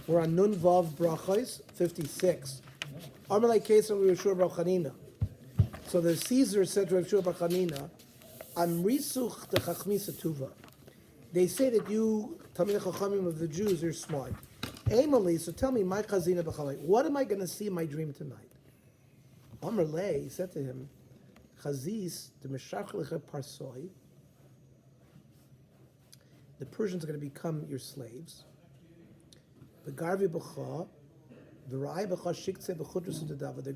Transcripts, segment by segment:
We're on Nun Vav Berochos 56. Amalei Kesar Yeshua Bar Chanina. So the Caesar said to Yeshua Bar Chanina, Amrisuch de Chachmisa Tuva. They say that you, Talmidei Chachamim of the Jews, are smart. Emily, so tell me, my Chazina B'chalei, what am I going to see in my dream tonight? Amr Lei said to him, Chazis de Meshach Lecha Parsoi. The Persians are going to become your slaves. The Garvi B'cha, the Rai B'cha Shikse B'chudrus Udadava. They're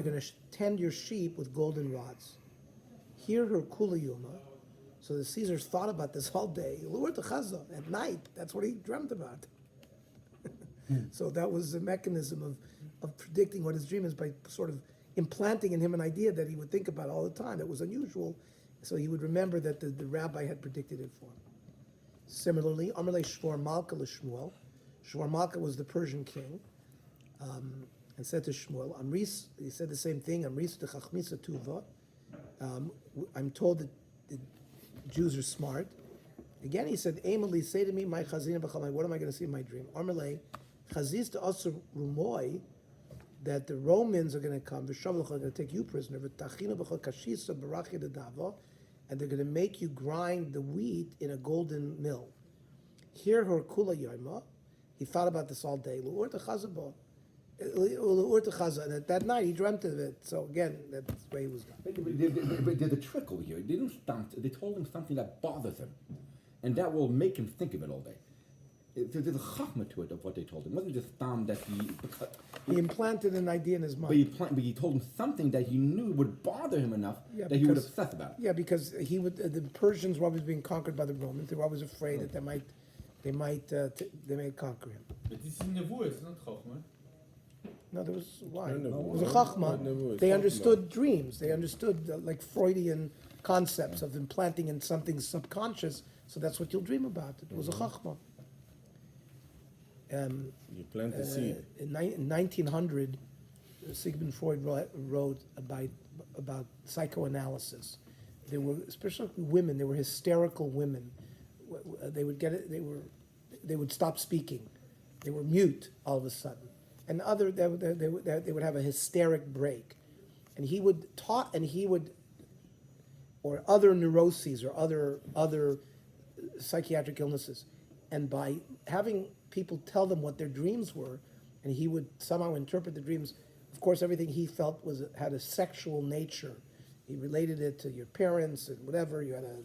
going to tend your sheep with golden rods. Hear her Kula Yuma. So the Caesars thought about this all day. At night, that's what he dreamt about. So that was a mechanism of predicting what his dream is by sort of implanting in him an idea that he would think about all the time. That was unusual. So he would remember that the rabbi had predicted it for him. Similarly, Amalei Shvor Malka L'Shmuel. Shvor Malka was the Persian king, and said to Shmuel, Amris, he said the same thing, Amris de Chachmisa Tuva. I'm told that the Jews are smart. Again, he said, Emily, say to me, my Chazina B'chalai, what am I going to see in my dream? Amalei, Chazis to Asur Rumoi, that the Romans are going to come, V'shavlach are going to take you prisoner, V'tachina B'chal Kashisa B'rachi D'Dava, and they're going to make you grind the wheat in a golden mill. Hear her Kula Yoima. He thought about this all day. And that night he dreamt of it. So again, that's the way he was done. But there's a trick over here. They told him something that bothers him, and that will make him think of it all day. There's a chachma to it of what they told him. It wasn't just that he implanted an idea in his mind. But he told him something that he knew would bother him enough that he would obsess about it. Yeah, because the Persians were always being conquered by the Romans. They were always afraid that they might conquer him. But this is nevuah, it's not chachma. No, there was why? It was a chachma. They understood dreams. They understood like Freudian concepts of implanting in something subconscious. So that's what you'll dream about. It was a chachma. You plant the seed. In 1900, Sigmund Freud wrote about psychoanalysis. There were, especially women, there were hysterical women. They would get it. They would stop speaking. They were mute all of a sudden, and they would have a hysteric break, and he would or other neuroses or other psychiatric illnesses, and by having people tell them what their dreams were, and he would somehow interpret the dreams. Of course, everything he felt had a sexual nature. He related it to your parents and whatever. You had an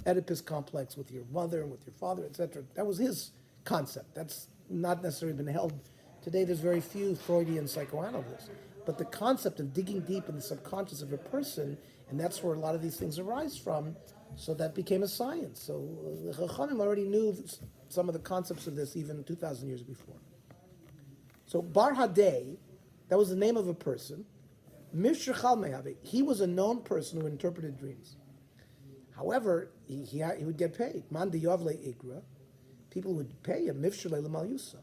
Oedipus complex with your mother and with your father, etc. That was his concept. That's not necessarily been held. Today, there's very few Freudian psychoanalysts. But the concept of digging deep in the subconscious of a person, and that's where a lot of these things arise from, so that became a science. So the Chachamim already knew some of the concepts of this even 2,000 years before. So Bar Hadei, that was the name of a person. Mishachal Mehavi, he was a known person who interpreted dreams. However, he would get paid. Man de Yavle Igra, people would pay him. Mifshalei L'mal Yusa,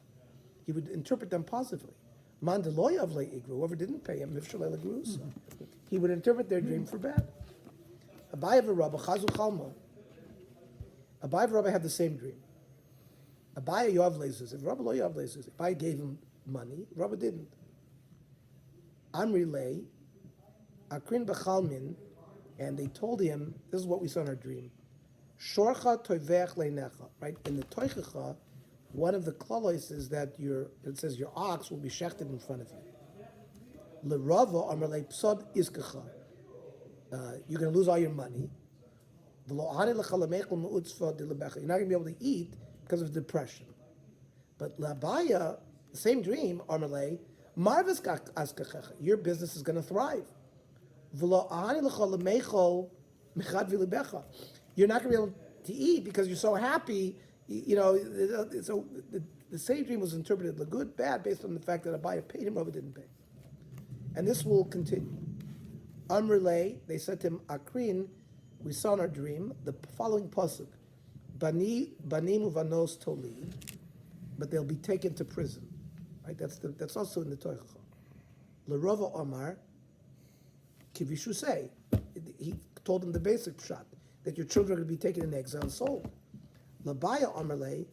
he would interpret them positively. Man de Lo Yavle Igra, whoever didn't pay him, Mifshalei L'grusa, he would interpret their dream for bad. Abaye v'Rabba Chazu Chalmo. Abaye v'Rabba had the same dream. Abaye Yavle Zuz. If Rabba Lo Yavle Zuz, Abaye gave him money, Rabba didn't. Amri Lei, Akrin B'Chalmin, and they told him, this is what we saw in our dream. Shorcha toivech leinecha, right? In the toichecha, one of the klalos is that it says your ox will be shechted in front of you. L'rava amar lei psad iskecha. You're going to lose all your money. You're not going to be able to eat because of depression. But Labaya, the same dream, amar lei, marvis askecha, your business is going to thrive. You're not going to be able to eat because you're so happy. So the same dream was interpreted good, bad, based on the fact that Abaye paid him, Rabba didn't pay. And this will continue. Amrulay, they said to him, Akrin, we saw in our dream the following pasuk: Banim uvanos tolid, but they'll be taken to prison. Right? That's also in the Torah. L'rova Omar, Kivishu say, he told them the basic shot that your children are going to be taken in exile and sold. Labaya Amarle,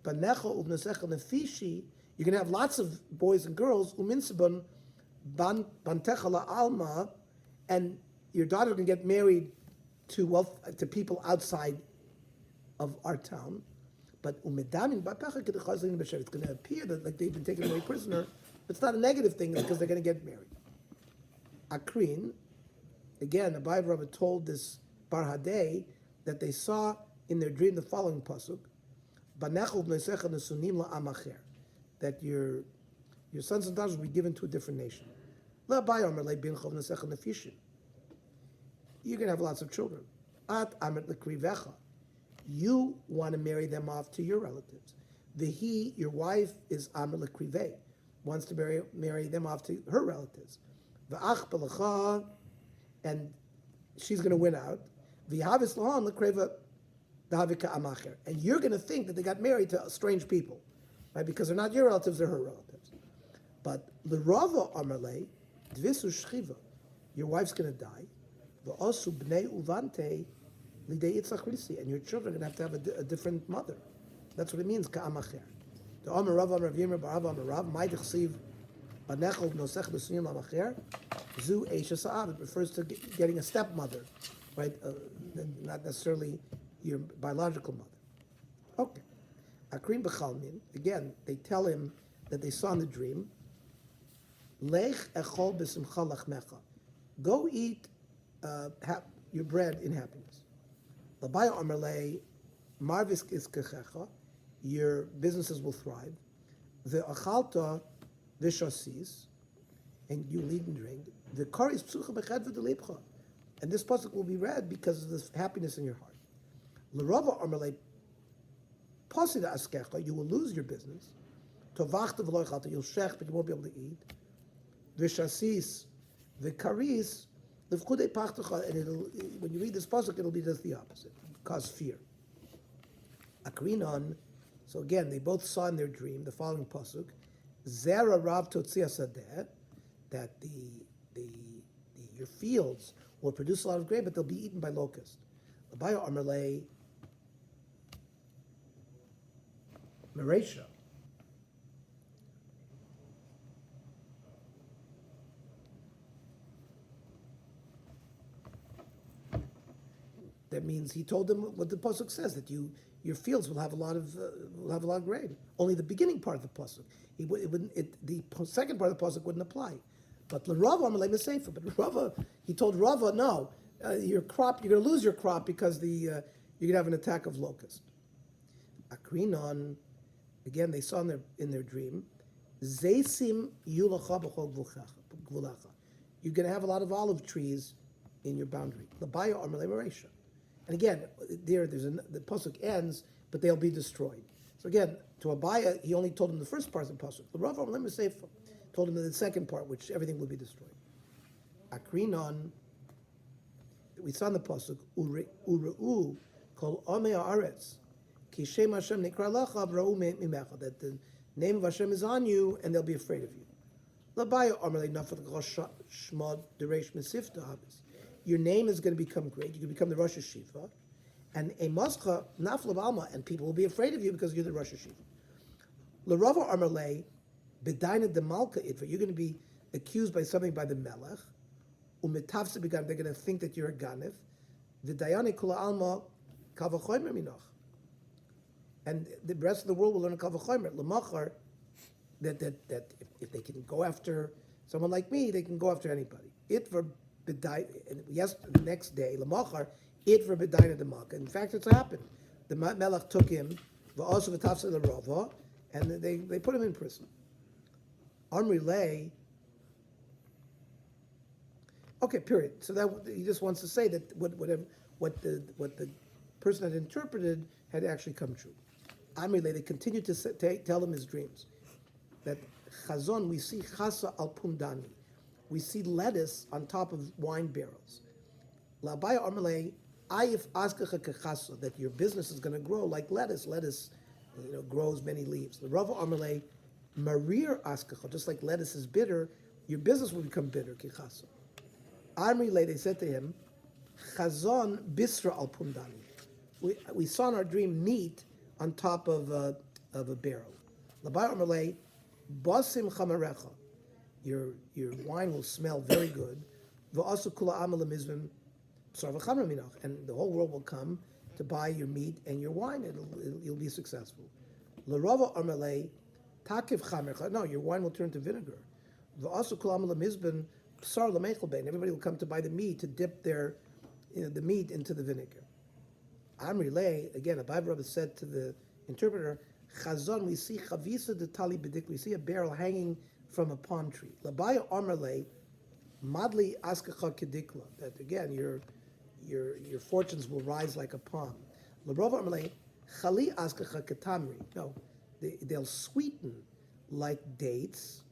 Banecha ubnesecha nefishi, you're going to have lots of boys and girls, uminsibun bantecha la alma, and your daughter can get married to people outside of our town. But umedamin bapecha kedechazlin b'shev, it's going to appear that like they've been taken away prisoner. It's not a negative thing, it's because they're going to get married. Akrin, again, Abai Rabba told this Bar Hadei that they saw in their dream the following pasuk: "Banecha ubnesecha nesunim la'am acher," that your sons and daughters will be given to a different nation. You're going to have lots of children. At amet lekrivecha, you want to marry them off to your relatives. Your wife, is amet lekrive, wants to marry them off to her relatives. V'ach belacha, and she's going to win out. V'havis lahan lekreva dahavika amacher, and you're going to think that they got married to strange people, right? Because they're not your relatives; they're her relatives. But l'rava amarle dvisu shchiva, your wife's going to die. V'osu bnei uvante lidei itzach risi, and your children are going to have a different mother. That's what it means ka'amacher. The Amar Rav Amar V'Yimar Barav Amar Rav Mai Dechsiv Banechel V'Nosech L'Sunim L'Amacher Zu Eisha Sa'av. It refers to getting a stepmother, right? Not necessarily your biological mother. Okay. Akrim B'Chalmin, again, they tell him that they saw in the dream, Lech Echol B'Simcha Lachmecha. Go eat your bread in happiness. Labaya Amar Lei Marvis Iskechecha, your businesses will thrive. The achalta vishasis, and you will eat and drink. The kar is psucha bechad v'delipcha, and this pasuk will be read because of this happiness in your heart. L'rava amalei pasida askecha, you will lose your business. Tovachta v'lo achalta, you'll shech, but you won't be able to eat. Vishasis, the karis, levchudei pachtecha, and when you read this pasuk, it'll be just the opposite, cause fear. Akrinon. So again, they both saw in their dream the following pasuk: Zera Rav Totzia Sadeh, that your fields will produce a lot of grain, but they'll be eaten by locusts. Labaya Amarle Meresha. That means he told them what the pasuk says, that your fields will have a lot of grain. Only the beginning part of the pasuk. The second part of the pasuk wouldn't apply. But l'Rava Amalei Mesefer. But Rava, he told Rava, no, your crop, you're going to lose your crop because you're going to have an attack of locust. Akrinon, again, they saw in their dream, Zeisim yulacha b'chol gvulacha. You're going to have a lot of olive trees in your boundary. L'Baya Amalei Meresha. And again, the pasuk ends, but they'll be destroyed. So again, to Abaya, he only told him the first part of the pasuk. The Rav Amar Sefer told him the second part, which everything will be destroyed. Akrinon, we saw in the pasuk, Ureu kol omei haaretz ki shem Hashem nikra lecha v'ra'u mimecha, that the name of Hashem is on you, and they'll be afraid of you. L'Abaya Amar nafat shmad dereish mesifta habis. Your name is going to become great. You can become the Rosh Hashiva, and a mascha naflav alma, and people will be afraid of you because you're the Rosh Hashiva. L'Rava Amarle bedaina de malka itva. You're going to be accused by something by the melech. Umetavse began. They're going to think that you're a ganef. The dayane kula alma kavachoymer minoch, and the rest of the world will learn kavachoymer lemachar. That if they can go after someone like me, they can go after anybody. Itva. Yes, the next day, Lamachar, it for Bedaina de Malka. In fact, it's happened. The Melech took him, also V'tafsa the Rava, and they put him in prison. Amri Lay. Okay, period. So that he just wants to say that what the person had interpreted had actually come true. Amri Lay. They continued to tell him his dreams. That Chazon, we see Chasa al Pundani. We see lettuce on top of wine barrels. L'Abaya Amalei, Ayif Askacha Kechasa, that your business is going to grow like lettuce. Lettuce, grows many leaves. The Rava Amalei, Marir Askacha, just like lettuce is bitter, your business will become bitter. Kechasa. Amri, they said to him, Chazon Bisra al Pundani. We saw in our dream meat on top of of a barrel. Labai Amalei, basim chamarecha. Your wine will smell very good. V'asu kula amal mizvim b'sar v'chamra minach, and the whole world will come to buy your meat and your wine. You'll be successful. L'rava Amalei, takiv chamercha. No, your wine will turn to vinegar. V'asu kula amal mizvim b'sar l'meichel bein. Everybody will come to buy the meat to dip the meat into the vinegar. Amri lei, again, Abai Rabbi said to the interpreter, Chazon, we see chavisa de tali bedik, we see a barrel hanging from a palm tree. Labaya Amri lei, madli askacha kedikla, that again, your fortunes will rise like a palm. Larova Amri lei, chali askacha ketamri. No, they'll sweeten like dates.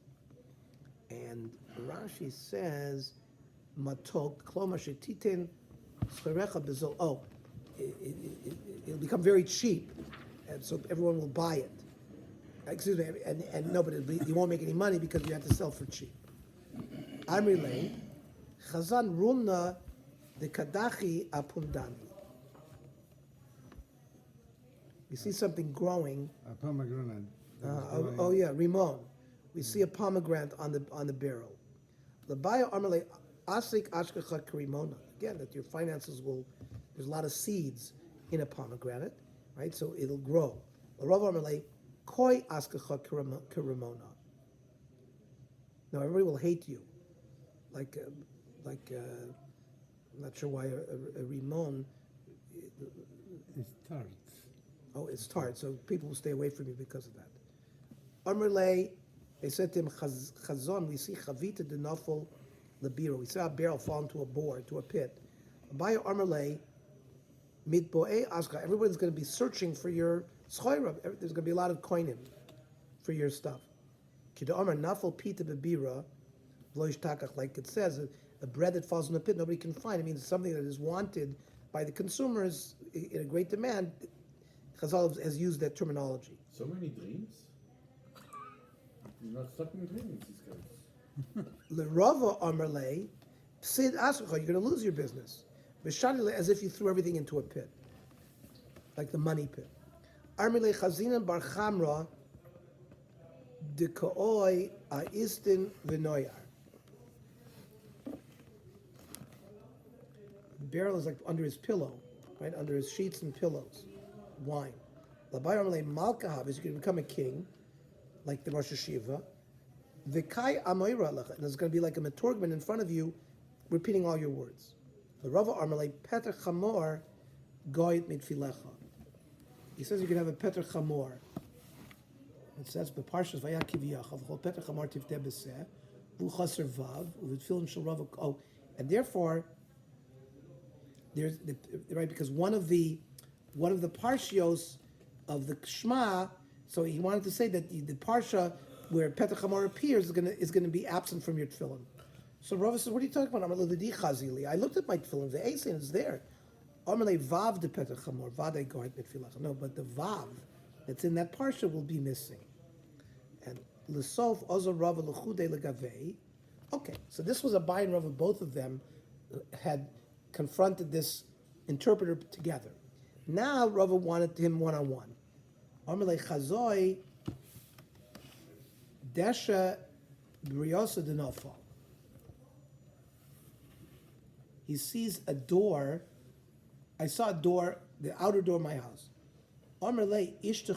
And Rashi says, matok, kloma shetitin, scherecha bezol. Oh, it'll become very cheap, and so everyone will buy it. Excuse me, and no, but you won't make any money because you have to sell for cheap. Amri lei, chazan rumna de kadachi apundani. You see something growing. A pomegranate. Oh yeah, rimon. We see a pomegranate on the barrel. Labaya Amri asik ashkacha karimona. Again, that your finances will. There's a lot of seeds in a pomegranate, right? So it'll grow. Rav Amalei, koi askacha karimona. Now everybody will hate you, like I'm not sure why a rimon. It's tart. Oh, it's tart, so people will stay away from you because of that. Amalei, they said to him, Chazon, we see chavita de nafel lebiro. We saw a barrel fall into a bore, to a pit. By Amalei. Everyone's going to be searching for your schoira. There's going to be a lot of coining for your stuff. Like it says, a bread that falls in a pit nobody can find. It means something that is wanted by the consumers in a great demand. Chazal has used that terminology. So many dreams? You're not stopping dreams, these guys. L'rava Amalei, Sid Asukha, you're going to lose your business. As if you threw everything into a pit, like the money pit. Armile Chazinan Bar Chamra de Kooi Aistin Vinoyar. The barrel is like under his pillow, right? Under his sheets and pillows. Wine. Labai Armile Malkahav is you're going to become a king, like the Rosh Hashiva. Vikai Amoira, and there's going to be like a metorgman in front of you, repeating all your words. The Rava Armalei Peter Chamor Goyit Mitfilecha. He says you can have a Peter Chamor. It says Beparshas Vayakiv Yachav Chol Peter Chamor Tivteh Beseh V'Chaser Vav U'Vitfilin Shel Rava. Oh, and therefore there's right because one of the parshios of the Shema. So he wanted to say that the parsha where Peter Chamor appears is going to be absent from your tefillin. So Rava says, what are you talking about? I looked at my tefillin, the Asin is there. Vav de Petach Chamor, Vade Goyt Mitfilach. No, but the Vav that's in that parsha will be missing. And L'sof Ozo Rava L'chude L'gavei. Okay, so this was a Abai and Rava, both of them had confronted this interpreter together. Now Rava wanted him one-on-one. Amalei Chazoi Desha Briosa de Nofal. He sees a door. I saw a door, the outer door of my house. It's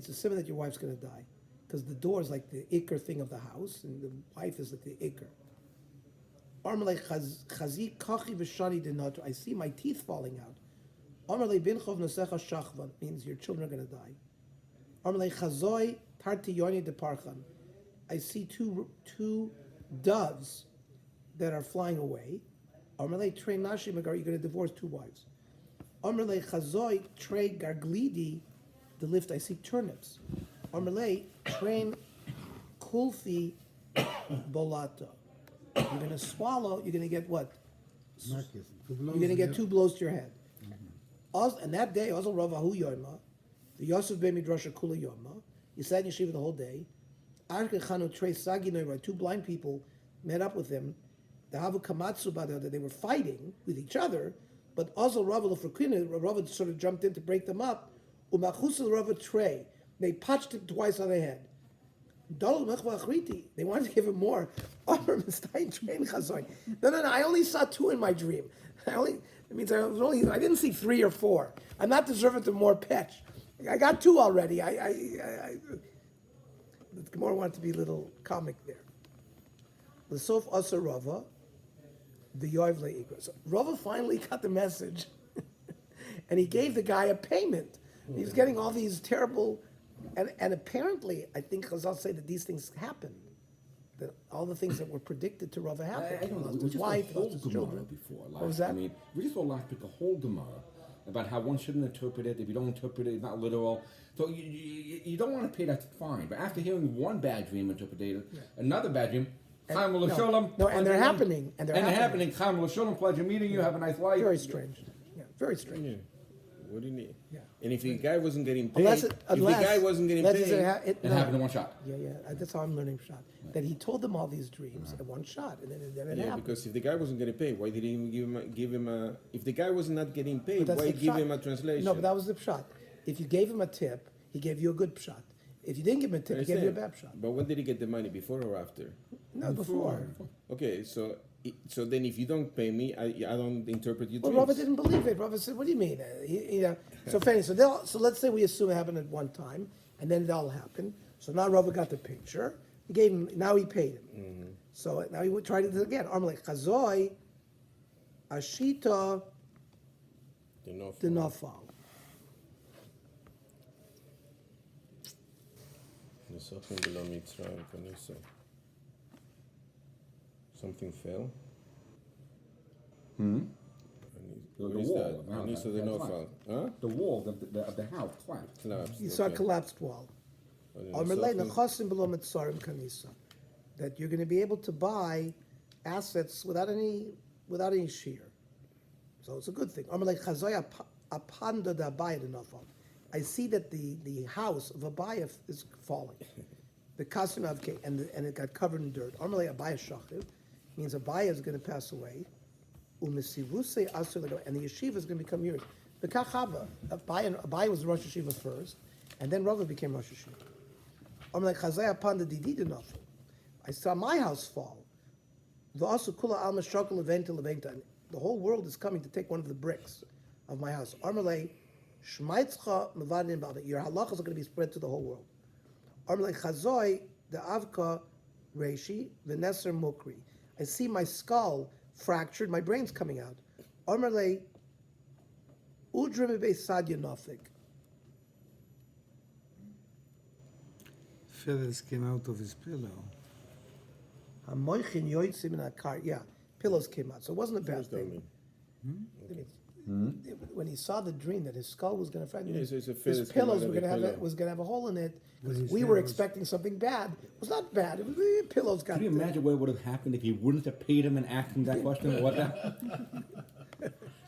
a symbol that your wife's going to die. Because the door is like the ikr thing of the house, and the wife is like the ikr. I see my teeth falling out. Means your children are going to die. I see two doves that are flying away. Amalei trei nashim agar, you're going to divorce two wives. Amalei chazoi trei garglidi, the lift, I see turnips. Amalei train kulfi bolata. You're going to swallow, you're going to get what? You're going to get two blows to your head. And that day, also Ravahu Yoma, the Yosef Ben Midrasha Kula Yoma, he sat in yeshiva the whole day. Arkechanu trei sagi noira, two blind people met up with him. The Havu Kamatsu Bada, they were fighting with each other, but also Rava Lefrakina, Rava sort of jumped in to break them up. Umachusul Rav a tray. They punched him twice on the head. They wanted to give him more. No, I only saw 2 in my dream. It means I didn't see 3 or 4. I'm not deserving of more pitch. I got 2 already. The Gemara wanted to be a little comic there. The Sof Asa Rava, the Yoiv Le'ikra. So Rava finally got the message, and he gave the guy a payment. He was getting all these terrible. And apparently, I think Chazal say that these things happened. That all the things that were predicted to Rava happened. I don't know. Lost We his just wife, saw a whole lost his Gemara children. before. What was that? I mean, we just saw last week a whole Gemara about how one shouldn't interpret it. If you don't interpret it, it's not literal. So you don't want to pay that fine. But after hearing one bad dream interpreted, another bad dream, Chaim l'sholem. No, and they're happening. And they're happening. Chaim l'sholem, pleasure meeting you. Have a nice life. Very strange. Yeah, very strange. Yeah. What do you need? Yeah. And if the guy wasn't getting paid, Unless if the guy wasn't getting let's paid, say It happened in one shot. Yeah. That's how I'm learning shot. That he told them all these dreams at one shot, and then it yeah, happened. because if the guy wasn't getting paid, why did he even give him a? If the guy was not getting But paid, that's why the give pshat. him a translation? No, but that was the shot. If you gave him a tip, he gave you a good shot. If you didn't give him a tip, he gave you a bad shot. But when did he get the money? Before or after? No, before. Okay, so then if you don't pay me, I don't interpret your Well, dreams. Robert didn't believe it. Robert said, "What do you mean?" So funny. So let's say we assume it happened at one time, and then it all happened. So now Robert got the picture. He gave him. Now he paid him. Mm-hmm. So now he would try to do it again. Amalek Chazoi, Ashita, Dinafal. Something fell. The What is wall. that? Anissa the Nofal. Huh? The wall of the house collapsed. Collapsed. You saw a okay. collapsed wall. And then Amalek something- Nechasim Below Mitzarim Kanisa. That you're going to be able to buy assets without any shear. So it's a good thing. Amalek Chazoi Apanda da Abaya Dinafal. I see that the house of Abaya is falling. The costume of and it got covered in dirt. Amalek Abaya Shachiv means Abaya is going to pass away. Umisivuse Asur Lego, and the yeshiva is going to become yours. The Kachava, Abaya was the Rosh Yeshiva first, and then Rava became Rosh Yeshiva. Amalek Chazoi Apanda Didi Dinafal. I saw my house fall. The whole world is coming to take one of the bricks of my house. Armalei, Shmaitzcha Mavadim Baba. Your halachas are going to be spread to the whole world. Armalei Chazoi, the Avka Reishi, the Neser Mukri. I see my skull fractured, my brain's coming out. Armalei, Udrim Sadya Nofik. Feathers came out of his pillow. Yeah, pillows came out. So it wasn't a bad What does that thing. mean? When he saw the dream that his skull was going to fracture, Yeah, so it's a his feathers pillows came were out going of to the have pillow. was going to have a hole in it because his we hair were was- expecting something bad. It was not bad. It was pillows got. Can you imagine what would have happened if he wouldn't have paid him and asked him that question? What that?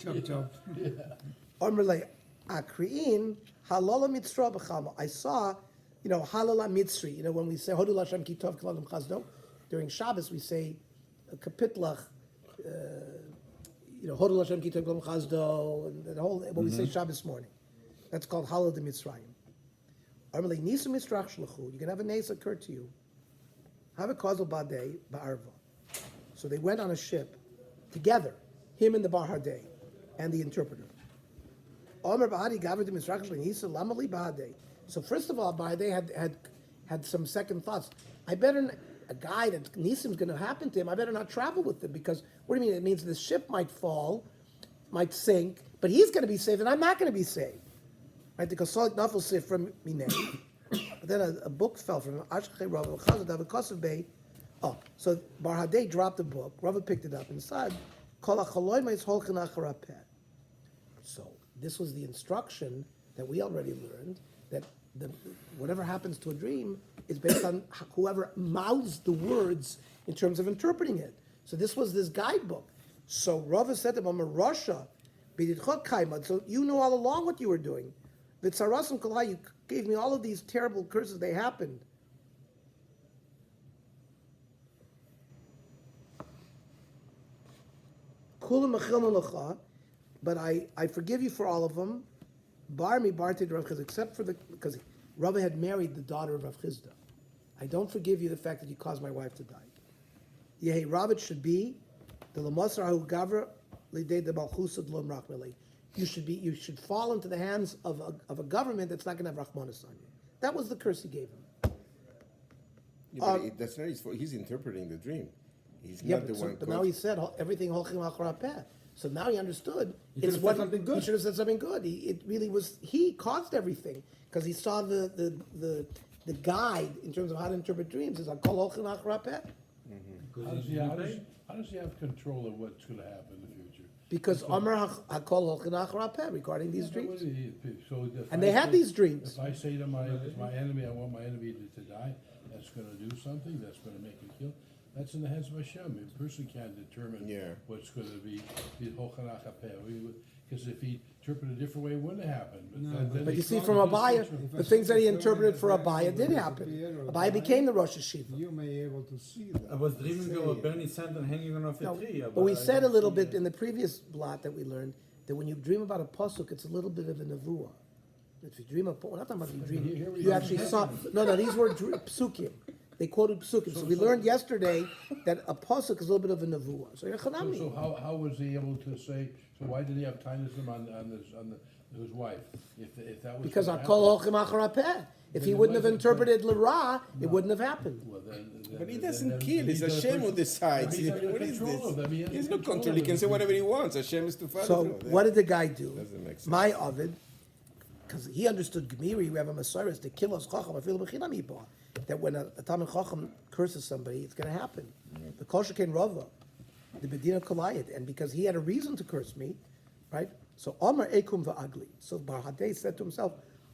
Chop, chop. Amrlei Akriin Halala Mitzra B'Chama. I saw, Halala Mitzri. When we say Hodu Lashem Kitov Kaladim Chazdo, during Shabbos we say Kapitlach. Hodu Lashem Kitov Kaladim Chazdo, and the whole what we say Shabbos morning. That's called Halal de Mitzrayim. Amrlei Nisu Mitzrach Shluchu. You can have a nace occur to you. Have a causal badei ba'arva. So they went on a ship together, him and the Bar Hadei, and the interpreter. Omer Bahadi Gavir de Mitzrach Shluchu. He said Lamali Bahadei. So first of all, Bahadei had some second thoughts. A guy that Nisim's going to happen to him, I better not travel with him because what do you mean? It means the ship might fall, might sink, but he's going to be saved and I'm not going to be saved. Right? Because Solik Nafel said from Minei. But then a book fell from him. So Bar Hadei dropped the book. Rava picked it up and said, so this was the instruction that we already learned that whatever happens to a dream is based on whoever mouths the words in terms of interpreting it. So this was this guidebook. So Rava said to him, I'm a Rasha. So you knew all along what you were doing. V'tzarasim kol you gave me all of these terrible curses. They happened. Kulam mechilna lecha, but I forgive you for all of them. Bar mi barti Rav Chisda, except for because Rava had married the daughter of Rav Chisda. I don't forgive you the fact that you caused my wife to die. Yehi Rav should be the Lamosar Hu Gavra Lidei de Malchusad Lom Rachmeli. You should fall into the hands of a government that's not going to have Rachmanis on you. That was the curse he gave him. Yeah, but that's not his fault. He's interpreting the dream. He's Yeah, not the one. but now he said everything holchim achar peh. So now he understood. He should have said something good. He should have said something good. It really was. He caused everything because he saw the guide in terms of how to interpret dreams. Is kol holchim achar peh. How does he have control of what's going to happen in the future? Because Amar hakol holchin achar peh regarding these dreams, So if and I they had say- these dreams. If I say to my enemy, I want my enemy to die, that's going to do something, that's going to make him kill, that's in the hands of Hashem. A person can't determine Yeah. what's going to be Hochanach HaPeh. Because if he interpreted a different way, it wouldn't have happened. Then But he you see, thought from of his Abaya, situation. the things that he interpreted for Abaya did happen. Abaya became the Rosh Hashiva. You may be able to see that. I was dreaming of a burning sandal hanging on a No, tree. but we I said a don't little see bit it. in the previous blot that we learned that when you dream about a pasuk, it's a little bit of a nevuah. If you dream of, we're not talking about you dream. You actually saw. No, these were psukim. They quoted psukim. So we learned yesterday that a pasuk is a little bit of a nevuah. So you're So chanami. how was he able to say, so why did he have kindness on his wife? If that was Because gonna hakol happen? holchem achar hapeh. If he Then wouldn't have it wasn't- interpreted Lara, it wouldn't have happened. Well, then- But he then- doesn't then kill. It's he's the Hashem who person- decides. He's under What is control this? of them. He has He's no control control. of He can them. say whatever he wants. Hashem is to follow. So through. what did the guy do? Doesn't make sense. My Ovid, because he understood Gemiri, we have a Messiah, to kill us Chacham, afilu b'chinam yibah. That when a Talmid Chacham curses somebody, it's going to happen. The Kol Sheken Rava, the Bedina Kolayit, and because he had a reason to curse me, right? So Omar Ekum va'agli. So Bar Hadei said to himself,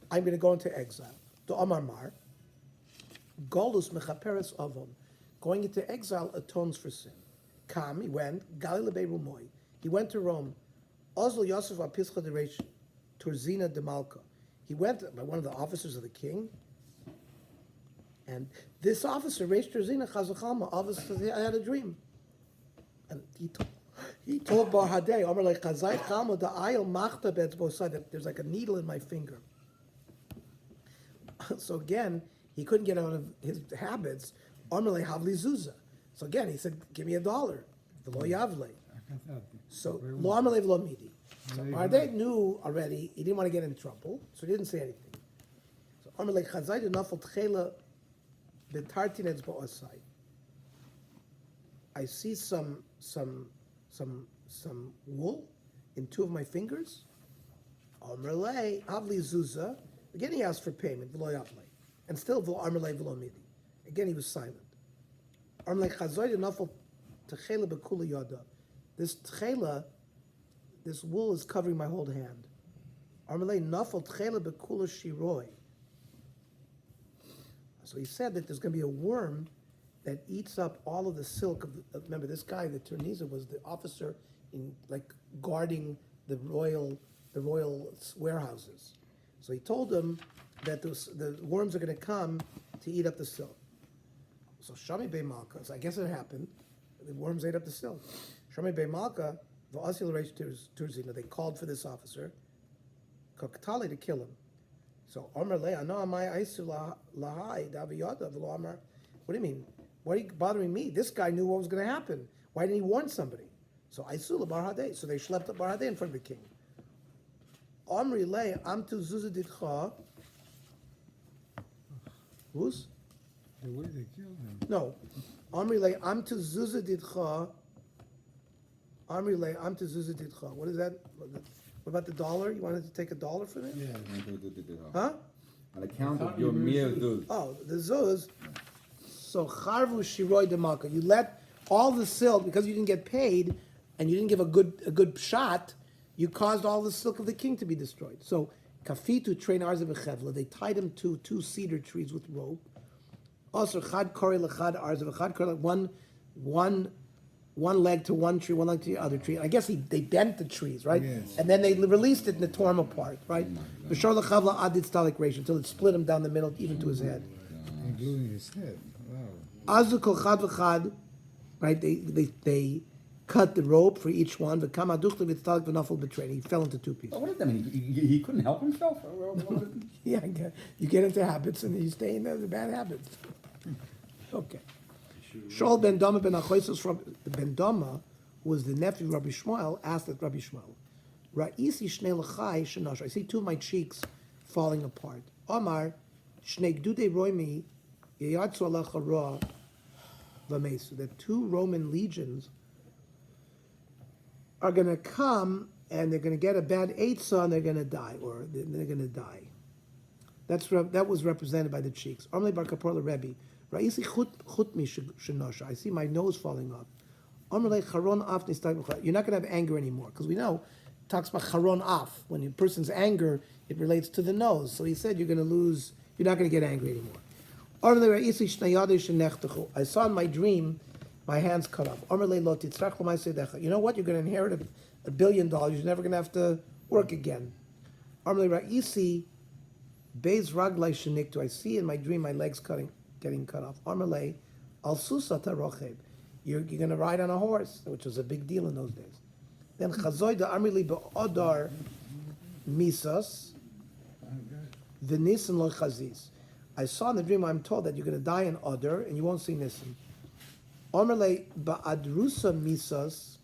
I'm going to go into exile. To Omar Mar, Golus mechaperes avon. Going into exile atones for sin. Kam, he went, Gali lebei Rumoy. He went to Rome. Ozl Yosef apischa deresh Turzina de Malka. He went by one of the officers of the king. And this officer, Reish Turzina Chazachalma, obviously I had a dream. And he told Bar Hadei, Omer like Chazai Chalma, the ayel machta betz bosai, that there's like a needle in my finger. So again, he couldn't get out of his habits. Omer like Havli Zuza. So again, he said, give me $1. V'lo Yavle. So lo Omer like v'lo midi. So Bar Hadei knew already, he didn't want to get in trouble, so he didn't say anything. So Omer like Chazai de nafel tchela betartinetz bosai. I see some wool in two of my fingers. Amrlei avli zuza. Again, he asked for payment. V'lo yavle, and still amrlei v'lo midi. Again, he was silent. Amrlei chazoy nafel techela bekula yada. This techela, this wool is covering my whole hand. Amrlei nafel techela bekula shiroi. So he said that there's going to be a worm that eats up all of the silk remember, this guy, the Turnisa, was the officer in guarding the royal warehouses. So he told them that the worms are going to come to eat up the silk. So Shami Bey Malka, so I guess it happened. The worms ate up the silk. Shami Bey Malka, V'asil Reish Turzina, they called for this officer, Koktali, to kill him. So Omer Le, I know Amai Aisu Lahai Daviyada V'lo Amar. What do you mean? Why are you bothering me? This guy knew what was going to happen. Why didn't he warn somebody? So Aisula Bar Hadei. So they schlepped up Bar Hadei in front of the king. Omri Le Amtu Zuzaditcha. Who's? The way they killed him. No. Omri Le Amtu Zuzaditcha. Omri Le Amtu Zuzaditcha. What is that? What about the $1? You wanted to take $1 for that? Huh? On account of your mere zuz. Oh, the zuz. So charvu shiroi demaka. You let all the silk, because you didn't get paid and you didn't give a good shot, you caused all the silk of the king to be destroyed. So kafitu train arza b'chevla. They tied him to 2 cedar trees with rope. Also chad kori lechad arza v'chad kori, one leg to one tree, one leg to the other tree. I guess they bent the trees, right? Yes. And then they released it and they tore him apart, right? B'shor lechavla adit stalik reish, until it split him down the middle, even to his head. Including his head. Wow. Azukol chad v'chad, right? They cut the rope for each one. The kama duchli v'tzalik v'nafel betrayed. He fell into two pieces. What does that mean? He couldn't help himself? Yeah, you get into habits and you stay in the bad habits. Okay. Shaul ben Dama ben Achoisos from Ben Dama, who was the nephew of Rabbi Shmuel, asked at Rabbi Shmuel, Ra'isi shnei l'chai shenash. I see two of my cheeks falling apart. Omar, shnei gdudei roimi yeyatzu alacha ra v'mesu. That two Roman legions are going to come and they're going to get a bad eitzah and they're going to die, or they're going to die. That was represented by the cheeks. Amrei bar kapor Rebbe, Ra'isi chutmi shenosha. I see my nose falling off. Amrei charon af nistag. You're not going to have anger anymore, because we know it talks about charon af. When a person's anger, it relates to the nose. So he said you're going to lose. You're not going to get angry anymore. Amrei Ra'isi shnayade shenechtechu. I saw in my dream my hands cut off. You know what? You're going to inherit $1 billion. You're never going to have to work again. I see in my dream my legs getting cut off. You're going to ride on a horse, which was a big deal in those days. Then misas v'nisan lo chazis. I saw in the dream, I'm told that you're going to die in Adar and you won't see Nisan. Omerle ba'adrusa misas.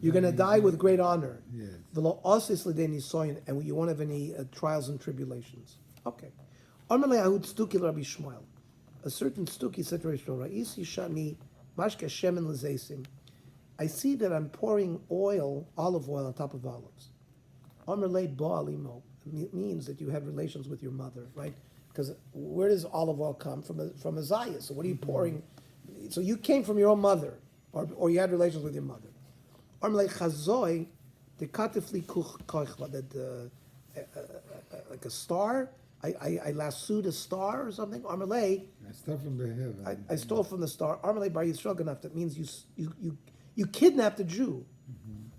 You're going to die with great honor. Yes. V'lo osis l'dei nisoyin, and you won't have any trials and tribulations. Okay. Omerle ahud stuki Rabbi Shmuel. A certain stuki said to Rabbi Shmuel, Ra'isi shani mashka shemen l'zeisim. I see that I'm pouring olive oil on top of olives. Omerle ba'alimo. It means that you had relations with your mother, right? Because where does olive oil come from? From a zayas. So what are you pouring? So you came from your own mother, or you had relations with your mother. Like a star. I lassoed a star or something. I stole from the heaven. I stole from the star. Armalei bar Yisrael ganaf. That means you kidnapped a Jew.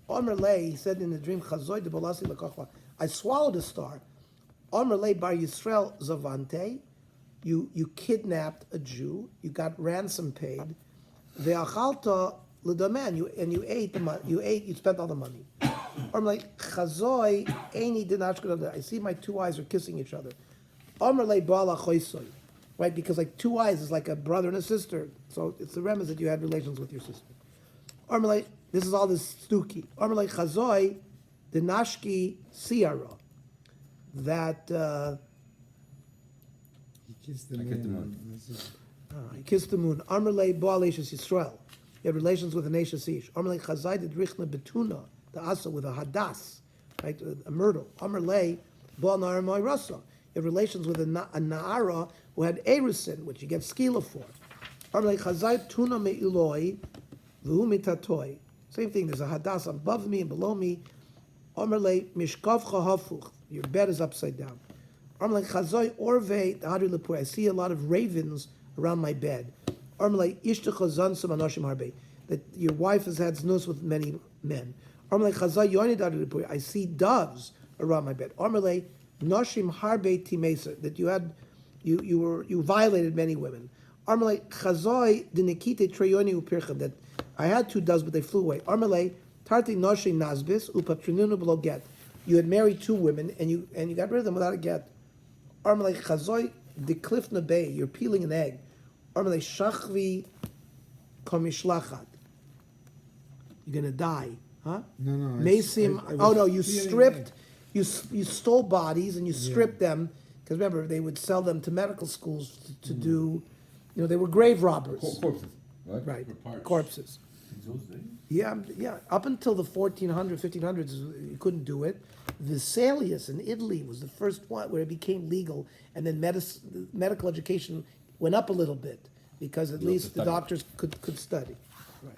Armalei, he said in the dream, Chazoy de Bolasi lekachla. I swallowed a star. Armalei bar Yisrael zavante. You kidnapped a Jew. You got ransom paid. Ve'achalta l'daman. You ate the money. You spent all the money. Armalei Chazoy eini dinachkada. I see my two eyes are kissing each other. Armalei bala choisoy. Right, because like two eyes is like a brother and a sister. So it's the remez that you had relations with your sister. Armalei, this is all this stuki. Armalei Chazoy, the nashki siara. That He kissed the moon. he kissed the moon. Armalei Baal Eishes Yisrael. You had relations with an Eishes Ish. Armalei Chazai did Richna Betuna, the Asa with a Hadas, right, a myrtle. Armalei Baal Naaramai Rasa. You had relations with a Naara who had Erusin, which you get skila for. Armalei Chazai Tuna Me'iloi, V'hu Mitatoi. Same thing, there's a Hadas above me and below me. Armalei Mishkavcha Hafuch. Your bed is upside down. Armalei Chazoi Orvei Hadri Lepur. I see a lot of ravens around my bed. Armalei Ishtecha Zansam Anoshim Harbe. That your wife has had snus with many men. Armalei Chazoi Yoni Hadri Lepur. I see doves around my bed. Armalei Noshim Harbe Timesa. That you violated many women. Armalei Chazoi Dinikite Treyoni Upircha. That I had two doves but they flew away. Armalei Tarti Noshim Nazbis Upatrinunu Below Get. You had married two women and you got rid of them without a get. Armalei Chazoi Diklifna Bay. You're peeling an egg. Armalei Shachvi Komishlachat. You're gonna die, huh? No. Mesim. I was Oh no, you peeling stripped. You stole bodies and you stripped them because remember they would sell them to medical schools to do. You know they were grave robbers. Corpses, right? Right, For parts. corpses. In those days? Yeah. Up until the 1500s, you couldn't do it. Vesalius in Italy was the first one where it became legal, and then medical education went up a little bit because at least the doctors could study. Right.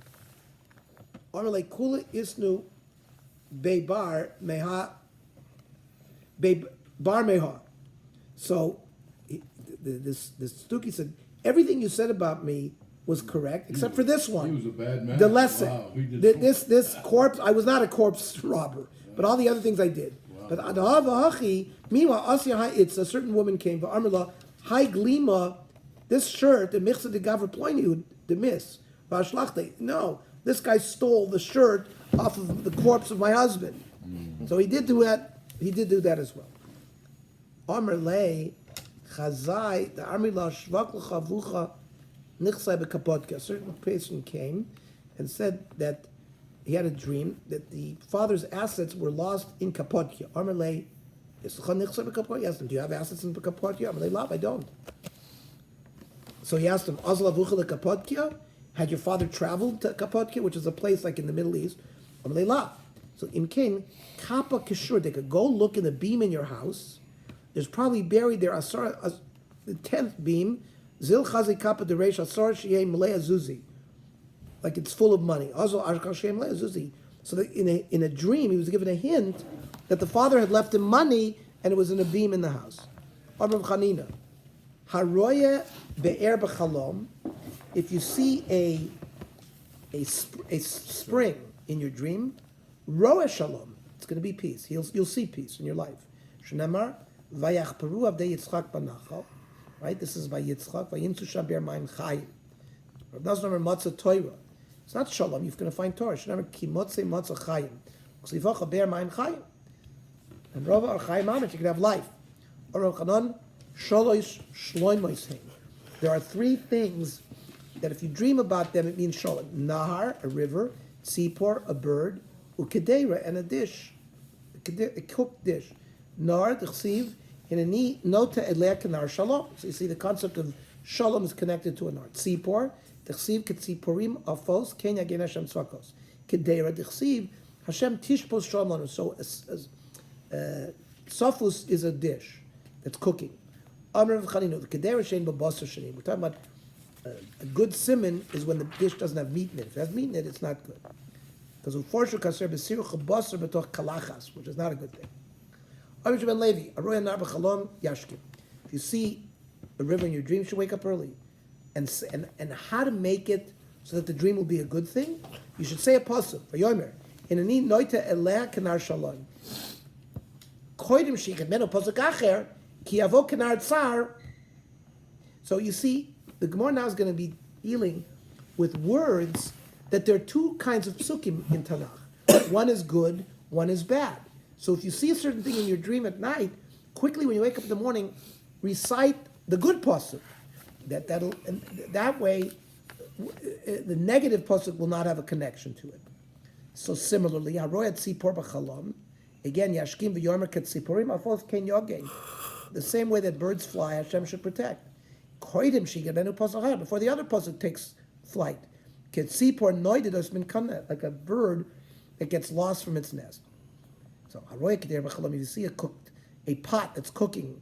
Armalei kula isnu bebar meha bar meha. So this Stuki said everything you said about me was correct, except for this one. He was a bad man. The lesson. Wow, he did This corpse, I was not a corpse robber, but all the other things I did. But meanwhile, it's a certain woman came, Amrullah, Hi glima, this shirt, the michsa de gavra ploinu, the miss, vashlachte. No, this guy stole the shirt off of the corpse of my husband. So he did do that. He did do that as well. Amr lei chazai the amrila shvak l'chavucha nichsai b'kapodka. A certain person came and said that he had a dream that the father's assets were lost in Kapodkia. Amr lei ischa nichsai b'kapodkia. He asked him, do you have assets in Kapodkia? Amr lei lav, I don't. So he asked him, Azla vucha l'Kapodkia? Had your father traveled to Kapodkia, which is a place like in the Middle East? Amr lei lav. So in King, Kappa Kishur, they could go look in the beam in your house. There's probably buried there the 10th beam, Zil Chazi Kappa Deresh Asar Shiyeh Malay Azuzi. Like it's full of money. Also Ashkal Shiyeh Malay Azuzi. So that in a dream, he was given a hint that the father had left him money and it was in a beam in the house. Amr Chanina. Haroye Be'er B'chalom. If you see a spring in your dream, Roe Shalom, it's going to be peace. You'll see peace in your life. Shnamar Vayach Peru Avdei Yitzchak Banachal. Right? This is by Yitzchak. Vayimtzu Shaber Ma'im Chayim. Rav Nazar Matzah Torah. It's not Shalom. You're going to find Torah. Shnamar Ki Motzei Matzah Chayim. Kslivacha Ber Ma'im Chayim. And Rava or Chayim Amet, you can have life. Or Rav Chanan Shalosh Shloimois. There are three things that if you dream about them, it means Shalom. Nahar, a river. Tzipor, a bird. Ukedeira, and a dish, a cooked dish. Nar, d'chsiv, in a nota eleh kanar shalom. So you see the concept of shalom is connected to a nar. Tzipor, d'chsiv, ketziporim, afos, ken yagen Hashem tzvakos. Kedeira, d'chsiv, Hashem tishpos shalom lanu. So sofus is a dish that's cooking. Amr v'chaninu, the kedeira shein b'basar shenim. We're talking about a good simon is when the dish doesn't have meat in it. If it has meat in it, it's not good. Because uforshu kaser b'siru chabasar b'toch kalachas, which is not a good thing. Avish ben Levi, aroya nar b'chalom yashkim. If you see a river in your dream, you should wake up early. And how to make it so that the dream will be a good thing, you should say a pasuk. Vayomer, inani noita eleh kanar shalom. Koidim shikad meno pasuk acher, ki yavo kanar tsar. So you see, the Gemara now is going to be dealing with words that there are two kinds of psukim in Tanakh. One is good, one is bad. So if you see a certain thing in your dream at night, quickly when you wake up in the morning, recite the good pasuk. That way, the negative pasuk will not have a connection to it. So similarly, haroyat tzipor b'chalom, again yashkim v'yomer ketziporim afos ken yogein. The same way that birds fly, Hashem should protect. Koidim shigabenu pasuk before the other pasuk takes flight. Ketzipor noididos min kana, like a bird that gets lost from its nest. So if you see a pot that's cooking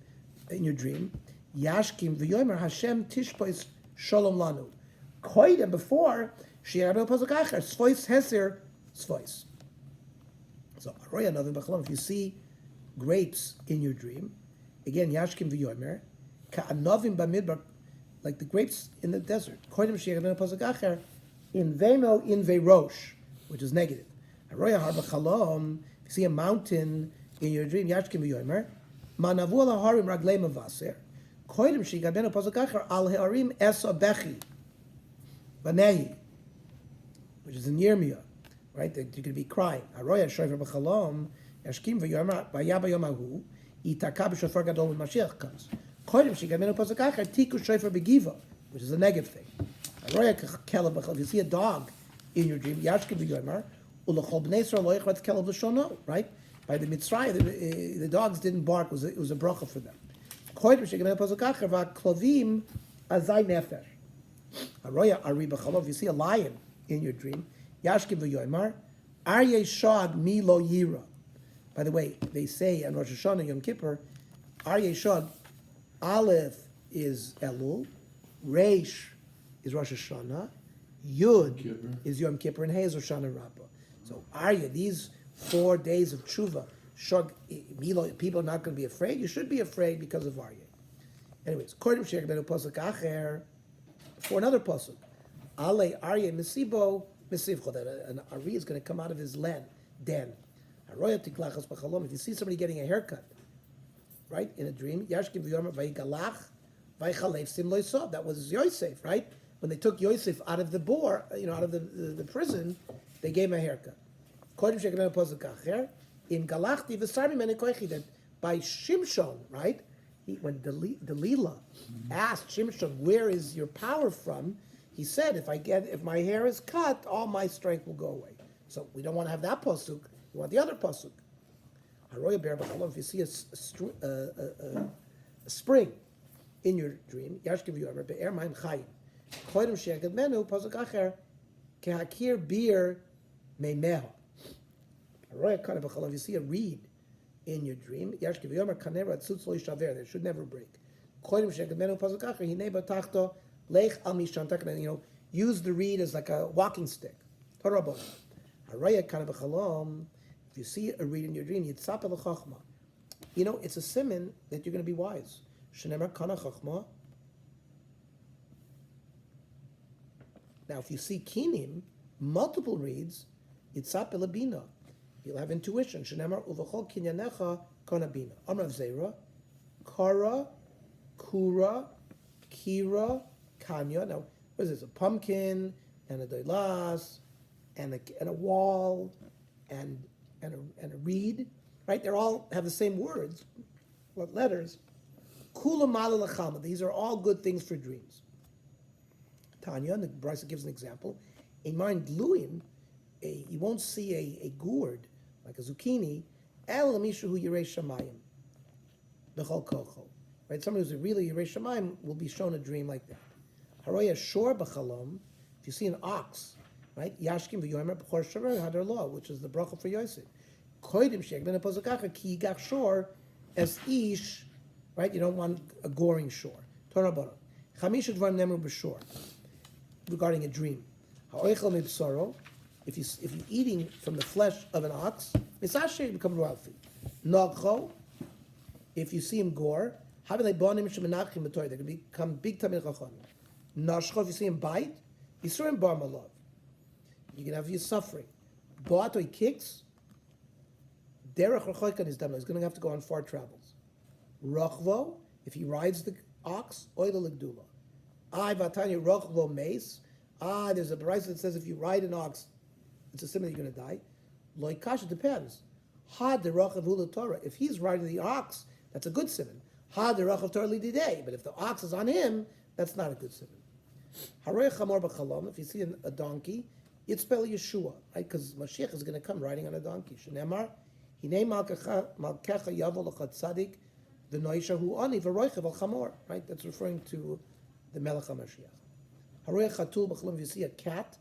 in your dream, Yashkim v'yomer Hashem tishpois shalom lanu. Koidem before shi'arabel pasuk acher svois heser svois. So if you see grapes in your dream, again Yashkim v'yomer ka'anovim b'midbar, like the grapes in the desert. Koidem shi'arabel pasuk acher in vemo in verosh, which is negative. Aroya harba chalom. If you see a mountain in your dream, Yashkim v'yomer manavu al harim raglei mavaser. Koidim shigabenu pasuk acher al harim esa bechi banehi, which is in Yirmiyah, right? That you're going to be crying. Aroya shoyver b'chalom Yashkim v'yomer v'yaba yomahu itaka b'shofar gadol when Mashiach comes. Koidim shigabenu pasuk acher tiku shoyfer b'giva, which is a negative thing. Aroya kelev b'chalom. If you see a dog in your dream, Yashkim v'yomer ulachol b'nei Yisrael lo yichvat kelev l'shono, right? By the Mitzrayim, the dogs didn't bark. It was a bracha for them. If you see a lion in your dream, Yashkim v'yoymar, Aryeh Shad mi lo yira. By the way, they say on Rosh Hashanah Yom Kippur, Aryeh Shad, Aleph is Elul, Reish is Rosh Hashanah, Yud is Yom Kippur, and Hey is Rosh Hashanah Rabbah. So Aryeh, these 4 days of tshuva, people are not going to be afraid. You should be afraid because of Aryeh. Anyways, Kodim Shek Benu Pasuk Acher, for another Pasuk, Ale Aryeh Mesibo Mesivcho, that an Aryeh is going to come out of his den. If you see somebody getting a haircut, right, in a dream, Yashkim V'yomer Vayigalach Vaychalev sim loisov. That was Yosef, right? When they took Yosef out of the boar, out of the prison, they gave him a haircut. Kodim shekanel posuk acher in galachti v'sarmi menekoichi, that by Shimshon, right? When Delilah asked Shimshon, "Where is your power from?" He said, "If my hair is cut, all my strength will go away." So we don't want to have that pasuk. We want the other pasuk. If you see a spring in your dream, Yashkiv Yomer be'er ma'im chayim. Kodim she'eged menu pasuk acher kehakir bir meimeha. If you see a reed in your dream, Yashkiv Yomer kanera tzutz lo yishaver, that should never break. Kodim she'eged menu pasuk acher hinei batachto lech al mishan taken. Use the reed as like a walking stick. Torah. If you see a reed in your dream, it's a siman that you're going to be wise. Now, if you see kinim, multiple reeds, it's bina. You'll have intuition. Amrav Zera, Kara, Kura, Kira, Kanya. Now, what is this? A pumpkin and a doilas and a wall and a reed, right? They all have the same words, what letters? Kula mala lachama. These are all good things for dreams. Tanya, and the Brisa gives an example. In mind gluim, you won't see a gourd like a zucchini. El mishu hu yirei shamayim, b'chol kocho. Right? Somebody who's really yirei shamayim will be shown a dream like that. Haroya shor b'chalom. If you see an ox, right? Yashkim v'yomer b'chor shaver hadar law, which is the bracha for Yosef. Koidim she'eg ben apozakacha ki yigach shor as ish, right? You don't want a goring shore. Torah bara. Chamisha dvarim nemru b'shor. Regarding a dream. Ha'oichel mibsoro. If you're eating from the flesh of an ox, misasher become royalty. Nagcho. If you see him gore, they're going to become big tamid chacham. Nashcho. If you see him bite, yisurim bar malav. You can have your suffering. Boato, he kicks. Derech rechoikan is done. He's going to have to go on far travels. Rachvo, if he rides the ox, oila legdula. I vatanya rachvo mace. There's a brisa that says if you ride an ox, it's a symbol you're going to die. Loikash, it depends. Had the rachav hula Torah. If he's riding the ox, that's a good simon. Had the rachav Torah lididei. But if the ox is on him, that's not a good simon. Harei chamor b'chalom. If you see a donkey, it's spell Yeshua, right? Because Mashiach is going to come riding on a donkey. Shenemar, hinei malkecha yavo l'chad tzadik, the noisha hu ani v'roichev al chamor, right? That's referring to the Melech HaMashiach. Harei chatul b'chalom. If you see a cat,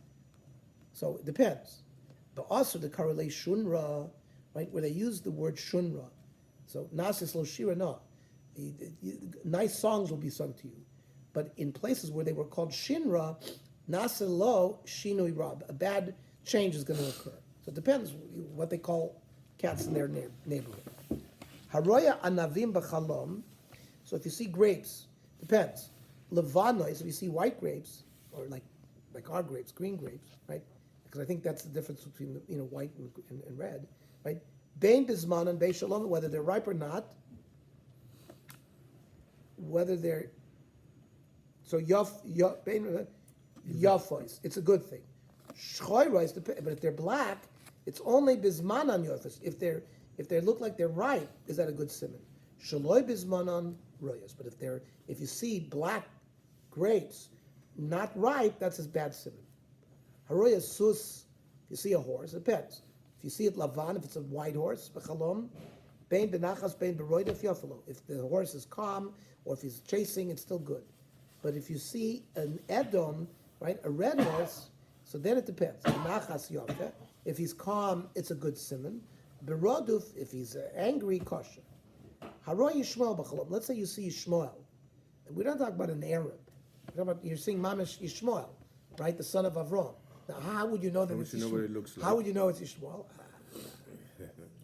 so it depends. But also the correlate shunra, right? Where they use the word shunra. So nasis lo shira no. Nice songs will be sung to you. But in places where they were called shinra, nasa lo shinui rab, a bad change is going to occur. So it depends what they call cats in their neighborhood. Haroya anavim b'chalom. So if you see grapes, depends. Levanois, if you see white grapes, or like our grapes, green grapes, right? Because I think that's the difference between white and red, right? Bein bizman and bein shalom, whether they're ripe or not, whether they're yafos, it's a good thing. Shchoiros, but if they're black, it's only bizman on yafos. If they look like they're ripe, is that a good simon? Shaloi bizman on royas, but if you see black grapes not ripe, that's a bad simon. Haroya sus, if you see a horse, it depends. If you see it lavan, if it's a white horse, b'chalom, bein benachas, bein beroida fiafalo. If the horse is calm, or if he's chasing, it's still good. But if you see an edom, right, a red horse, so then it depends. Benachas yafe. If he's calm, it's a good simon. Beroduf, if he's angry, kosher. Haroya Yishmael b'chalom. Let's say you see Yishmael. And we're not talking about an Arab. You're seeing Mamish Yishmael, right, the son of Avram. Now, how would you know that it's Yishmael? What it looks like. How would you know it's Yishmael?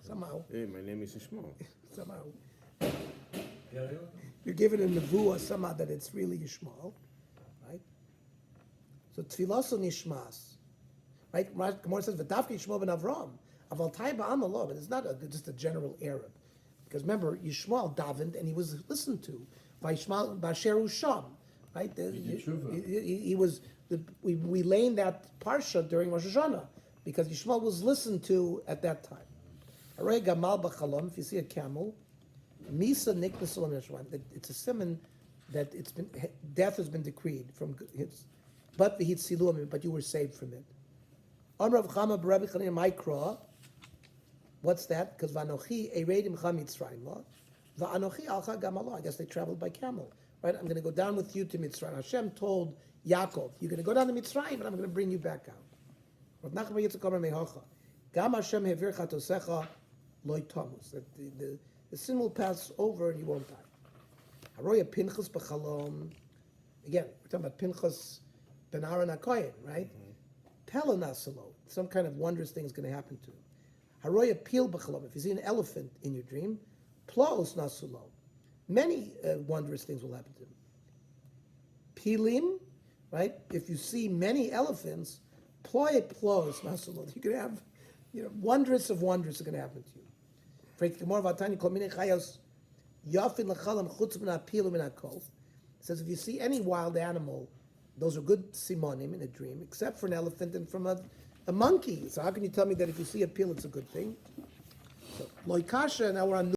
Somehow. Hey, my name is Ishmael. Somehow. You're given a nevuah somehow that it's really Yishmael, right? So tfilaso nishmas, right? Gemara says v'dafki Yishmael ben Avram. Aval taiba amallah, but it's not just a general Arab, because remember Yishmael davened and he was listened to. Vaishmal Basheru Sham, right? did tshuva. He was. We lay in that parsha during Rosh Hashanah because Yishmael was listened to at that time. Arei Gamal B'Chalom. If you see a camel, Misa Niknas Olam Yeshwan. It's a simon that it's been death has been decreed from his, but v'hit siluim, but you were saved from it. Amar Rav Chama b'Rabbi Chanina Ma'ikra. What's that? Because v'anochi eiredim cha Mitzrayim la, v'anochi alcha gamalo. I guess they traveled by camel, right? I'm going to go down with you to Mitzrayim. Hashem told Yaakov, "You're going to go down to Mitzrayim, and I'm going to bring you back out." Rav Nachman bar Yitzchak Omer mehocha, gam Hashem hevir chatosecha loy tamus. That the sin will pass over and you won't die. Haroya Pinchas b'chalom. Again, we're talking about Pinchas ben Aaron HaKohen, right? Pela nasalo. Some kind of wondrous thing is going to happen to him. Haroya pil b'chalom. If you see an elephant in your dream, plaos nasulo. Many wondrous things will happen to him. Pilim, right? If you see many elephants, ploy plaos nasulo. You're going to have, wondrous of wonders are going to happen to you. It says if you see any wild animal, those are good simonim in a dream, except for an elephant and from a monkey. So how can you tell me that if you see a pil, it's a good thing? So loikasha, now we're on